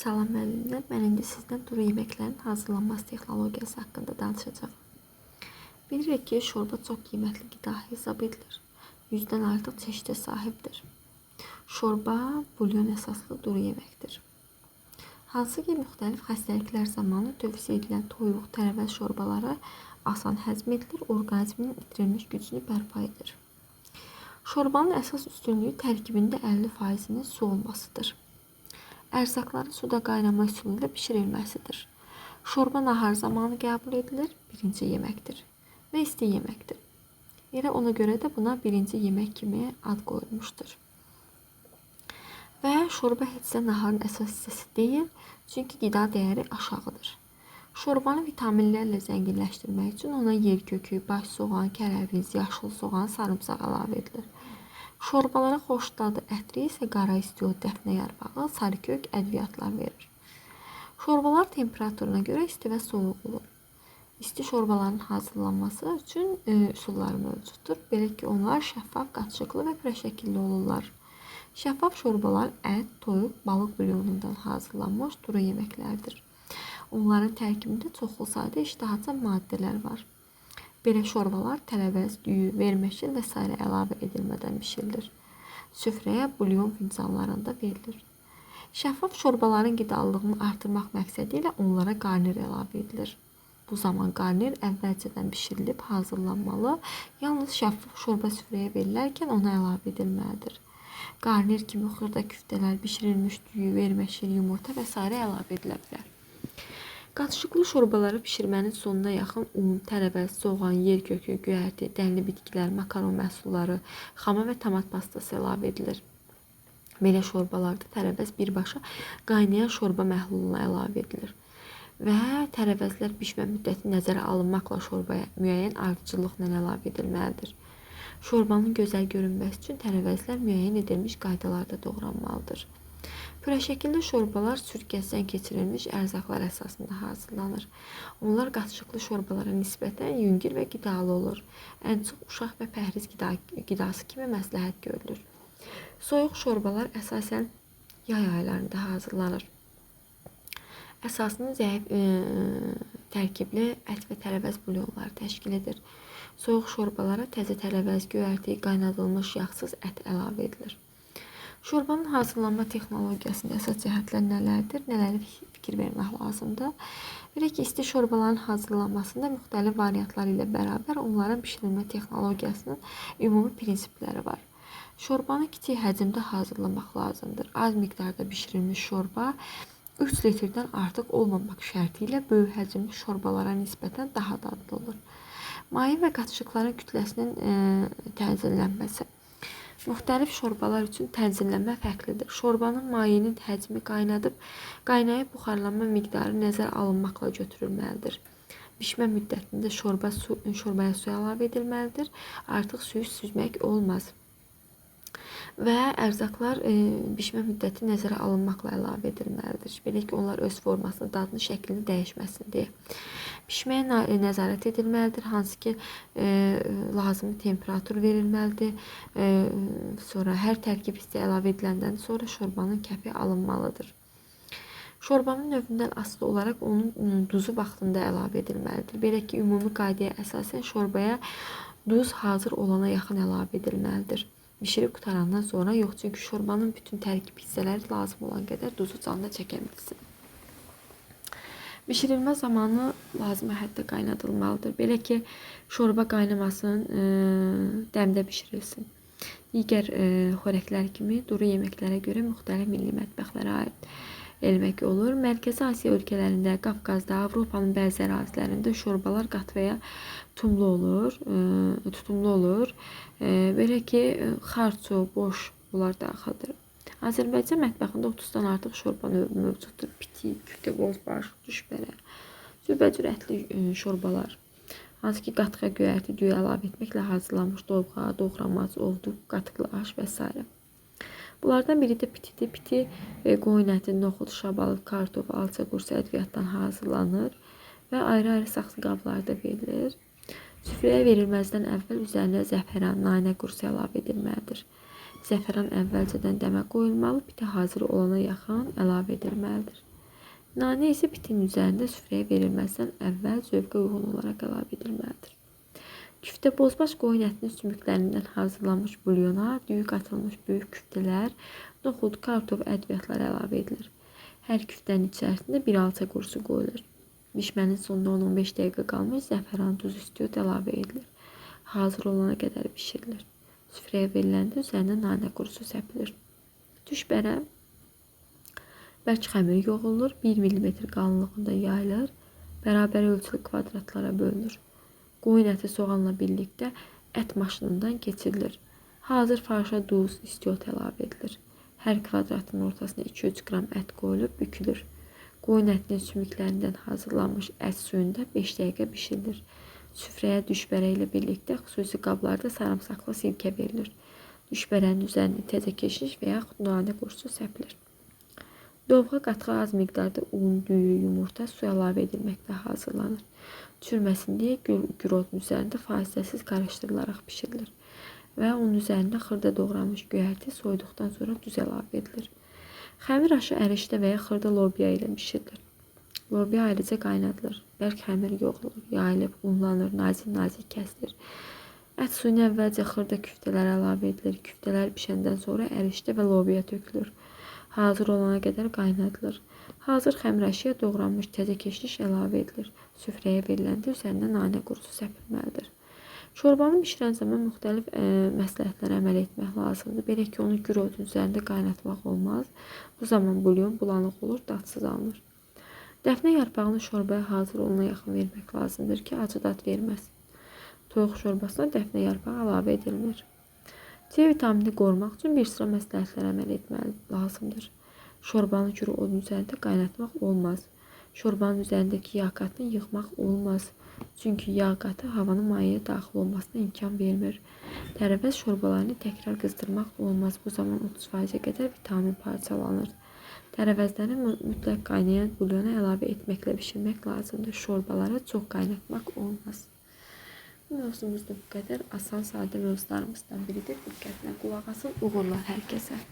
Salam müəllimlər, mən indi sizdən duru yeməklərin hazırlanması texnologiyası haqqında danışacağam. Bilirik ki, şorba çox qiymətli qida hesab edilir. 100-dən artıq çeşidə sahibdir. Şorba bulyon əsaslı duru yeməkdir. Hansı ki, müxtəlif xəstəliklər zamanı tövsiyə edilən toyuq, tərəvəz şorbaları asan həzm edilir, orqanizmin itirilmiş gücünü bərpa edir. Şorbanın əsas üstünlüyü tərkibində 50%-nin su olmasıdır. Ərzaqların suda qaynama üsulu ilə bişirilməsidir. Şorba nahar zamanı qəbul edilir, birinci yeməkdir və isti yeməkdir. Elə ona görə də buna birinci yemək kimi ad qoyulmuşdur. Və şorba heç də naharın əsas hissəsi deyil, çünki qida dəyəri aşağıdır. Şorbanı vitaminlərlə zənginləşdirmək üçün ona yer kökü, baş soğan, kərəviz, yaşıl soğan, sarımsaq əlavə edilir. Şorbalara xoş dadı ətri isə qara istiot, dəfnə yarpağı, sarıkök, ədviyyatlar verir. Şorbalar temperaturuna görə isti və soğuq olur. İsti şorbaların hazırlanması üçün üsulları mövcuddur. Belə ki, onlar şəffaf, qatışıqlı və pürə şəkilli olurlar. Şəffaf şorbalar ət, toyuq, balıq bulyonundan hazırlanmış duru yeməklərdir. Onların tərkibində çoxlu sayda iştahacan maddələr var. Belə şorbalar tərəvəz, düyü, verməşil və s. əlavə edilmədən bişirilir. Süfrəyə bulyon fincanlarında verilir. Şəffaf şorbaların qidalılığını artırmaq məqsədi ilə onlara qarnir əlavə edilir. Bu zaman qarnir əvvəlcədən bişirilib hazırlanmalı, yalnız şəffaf şorba süfrəyə verilərkən ona əlavə edilməlidir. Qarnir kimi xırda küftələr, bişirilmiş düyü, verməşil, yumurta və s. əlavə edilə bilər. Qatışıqlı şorbaları bişirmənin sonuna yaxın un, tərəvəz, soğan, yer kökü, göyərti, dənli bitkilər, makaron məhsulları, xama və tomat pastası əlavə edilir. Belə şorbalarda tərəvəz birbaşa qaynayan şorba məhluluna əlavə edilir. Və tərəvəzlər bişmə müddəti nəzərə alınmaqla şorbaya müəyyən ardıcıllıqla əlavə edilməlidir. Şorbanın gözəl görünməsi üçün tərəvəzlər müəyyən edilmiş qaydalarda doğranmalıdır. Pürə şəkilli şorbalar sürtkəzdən keçirilmiş ərzaqlar əsasında hazırlanır. Onlar qatışıqlı şorbalara nisbətən yüngül və qidalı olur. Ən çox uşaq və pəhriz qidası kimi məsləhət görülür. Soyuq şorbalar əsasən yay aylarında hazırlanır. Əsasını zəif tərkibli ət və tərəvəz bulyonları təşkil edir. Soyuq şorbalara təzə tərəvəz, göyərti, qaynadılmış yağsız ət əlavə edilir. Şorbanın hazırlanma texnologiyasında əsas cəhətlər nələrdir? Nələri fikir vermək lazımdır? Belə ki, isti şorbaların hazırlanmasında müxtəlif variantlar ilə bərabər onların bişirilmə texnologiyasının ümumi prinsipləri var. Şorbanı kiçik həcmdə hazırlamaq lazımdır. Az miqdarda bişirilmiş şorba 3 litrdən artıq olmamaq şərti ilə böyük həcmli şorbalara nisbətən daha dadlı olur. Maye və qatışıqların kütləsinin tənzimlənməsi. Müxtəlif şorbalar üçün tənzimlənmə fərqlidir. Şorbanın mayenin həcmi qaynayıb buxarlanma miqdarı nəzərə alınmaqla götürülməlidir. Bişmə müddətində şorbaya su əlavə edilməlidir. Artıq suyu süzmək olmaz. Və ərzaqlar bişmə müddəti nəzərə alınmaqla əlavə edilməlidir. Belə ki, onlar öz formasını, dadını, şəklini dəyişməsin deyə. Bişməyə nəzarət edilməlidir, hansı ki, lazımi temperatur verilməlidir. Sonra hər tərkib hissəyə əlavə ediləndən sonra şorbanın kəpi alınmalıdır. Şorbanın növündən asılı olaraq onun duzu vaxtında əlavə edilməlidir. Belə ki, ümumi qaydaya əsasən şorbaya duz hazır olana yaxın əlavə edilməlidir. Bişirib qutarandan sonra yox, çünki şorbanın bütün tərkib hissələri lazım olan qədər duzu canına çəkə bilsin. Bişirilmə zamanı lazımi həddə qaynadılmalıdır. Belə ki, şorba qaynamasın, dəmdə bişirilsin. Digər xörəklər kimi duru yeməklərə görə müxtəlif milli mətbəxlərə aid eləmək olur. Mərkəzi Asiya ölkələrində, Qafqazda, Avropanın bəzi ərazilərində şorbalar qat və ya tutumlu olur. Belə ki, xarço, boş bunlar daxildir. Azərbaycan mətbəxində 30-dan artıq şorba növü mövcuddur. Piti, küftə, bozbaş, düşbərə, cürbəcür ətli şorbalar. Hansı ki, qatığa göyərti, düyü əlavə etməklə hazırlanmış dovğa, doğramac, ovduq, qatıqlı aş və s. Bunlardan biri də pitidir. Piti qoyun əti, noxud, şabalıd, kartof, alça qursu ədviyyatdan hazırlanır və ayrı-ayrı saxsı qablarda verilir. Süfrəyə verilməzdən əvvəl üzərinə zəfəran, nanə qursu əlavə edilməlidir. Zəfəran əvvəlcədən dəmə qoyulmalı, piti hazır olana yaxın əlavə edilməlidir. Nane isə bitin üzərində süfrəyə verilməzdən əvvəl zövqə uyğun olaraq əlavə edilməlidir. Küftə bozbaş qoyun ətinin sümüklərindən hazırlanmış bulyona düyü qatılmış böyük küftələr, noxud, kartof, ədviyyatlar əlavə edilir. Hər küftənin içərisində bir alça qurusu qoyulur. Bişmənin sonunda 10-15 dəqiqə qalmış zəfəran, duz, istiot əlavə edilir. Hazır olana qədər bişirilir. Süfrəyə veriləndə üzərinə nanə qurusu səpilir. Düşbərə bərk xəmir yoğrulur, 1 mm qalınlığında yayılır, bərabər ölçülü kvadratlara bölünür. Qoyun əti soğanla birlikdə ət maşınından keçirilir. Hazır farşa duz, istiot əlavə edilir. Hər kvadratın ortasına 2-3 qram ət qoyulub bükülür. Qoyun ətinin sümüklərindən hazırlanmış ət suyunda 5 dəqiqə bişirilir. Süfrəyə düşbərə ilə birlikdə xüsusi qablarda sarımsaqlı sirkə verilir. Düşbərənin üzərinə təzə keşniş və yaxud nanə qurusu səpilir. Dovğa qatığa az miqdarda un, düyü, yumurta, su əlavə edilməklə hazırlanır. Çürməsin deyə gürodun üzərində fasiləsiz qarışdırılaraq bişirilir. Və onun üzərinə xırda doğranmış göyərti soyduqdan sonra duz əlavə edilir. Xəmir aşı ərişdə və ya xırda lobya ilə bişirilir. Lobya ayrıca qaynadılır. Bərk xəmir yoğrulur, yayılıb, unlanır, nazik kəsilir. Ət suyuna əvvəlcə xırda küftələr əlavə edilir. Küftələr bişəndən sonra ərişdə və lobya tökülür. Hazır olana qədər qaynadılır. Hazır xəmir aşıya doğranmış təzə keşniş əlavə edilir. Süfrəyə veriləndə üzərinə nanə qurusu səpilməlidir. Şorbanı bişirən zaman müxtəlif məsləhətlərə əməl etmək lazımdır. Belə ki, onu gürodun üzərində qaynatmaq olmaz. Bu zaman bulyon bulanıq olur, dadsız alınır. Dəfnə yarpağını şorbaya hazır olana yaxın vermək lazımdır ki, acı dad verməz. Toyuq şorbasına dəfnə yarpağı əlavə edilir. C vitamini qorumaq üçün bir sıra məsləhətlərə əməl etmək lazımdır. Şorbanı kuru odun üzərində qaynatmaq olmaz. Şorbanın üzərindəki yağ qatını yığmaq olmaz. Çünki yağ qatı havanın mayaya daxil olmasına imkan vermir. Tərəvəz şorbalarını təkrar qızdırmaq olmaz. Bu zaman 30%-ə qədər vitamin parçalanır. Tərəvəzləri mütləq qaynayan bulyona əlavə etməklə bişirmək lazımdır. Şorbaları çox qaynatmaq olmaz. Bu mövzumuzda bu qədər asan, sadə mövzularımızdan biridir. Diqqətlə qulaq asın. Uğurlar hər kəsə.